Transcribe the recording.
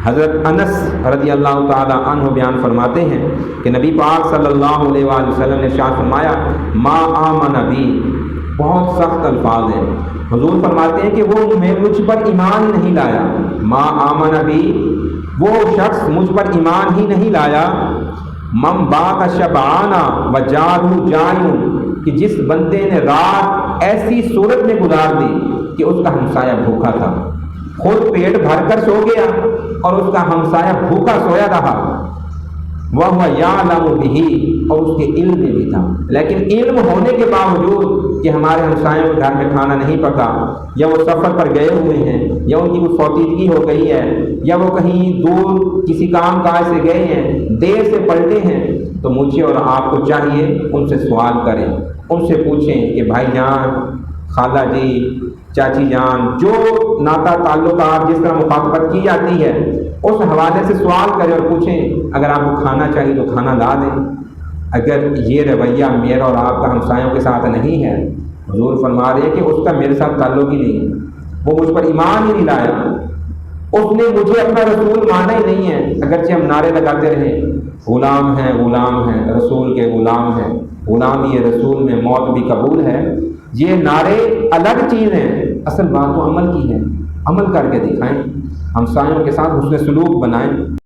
حضرت انس رضی اللہ تعالی عنہ بیان فرماتے ہیں کہ نبی پاک صلی اللہ علیہ وآلہ وسلم نے ارشاد فرمایا ما آمن بی، بہت سخت الفاظ ہیں۔ حضور فرماتے ہیں کہ وہ مجھ پر ایمان ہی نہیں لایا، ما آمن بی، وہ شخص مجھ پر ایمان ہی نہیں لایا، من بات شبعانا وجارہ جائع، کہ جس بندے نے رات ایسی صورت میں گزار دی کہ اس کا ہمسایہ بھوکا تھا، خود پیٹ بھر کر سو گیا اور اس کا ہمسایہ بھوکا سویا رہا، وَهُوَ يَعْلَمُ بِهِ، اور اس کے علم میں بھی تھا، لیکن علم ہونے کے باوجود کہ ہمارے ہمسایوں کے گھر میں کھانا نہیں پکا، یا وہ سفر پر گئے ہوئے ہیں، یا ان کی کوئی فوتیدگی ہو گئی ہے، یا وہ کہیں دور کسی کام کاج سے گئے ہیں، دیر سے پلٹے ہیں، تو مجھے اور آپ کو چاہیے ان سے سوال کریں، ان سے پوچھیں کہ بھائی جان، خالہ جی، چاچی جان، جو ناتا تعلقات جس طرح مخاطبت کی جاتی ہے اس حوالے سے سوال کریں اور پوچھیں، اگر آپ کو کھانا چاہیے تو کھانا لا دیں۔ اگر یہ رویہ میرا اور آپ کا ہمسایوں کے ساتھ نہیں ہے، حضور فرما رہے ہیں کہ اس کا میرے ساتھ تعلق ہی نہیں ہے، وہ مجھ پر ایمان ہی نہیں لایا، اس نے مجھے اپنا رسول مانا ہی نہیں ہے، اگرچہ ہم نعرے لگاتے رہے غلام ہیں غلام ہیں، رسول کے غلام ہیں، غلامی رسول میں موت بھی قبول ہے، یہ نعرے الگ چیز ہیں، اصل بات تو عمل کی ہے، عمل کر کے دکھائیں، ہمسایوں کے ساتھ حسن سلوک بنائیں۔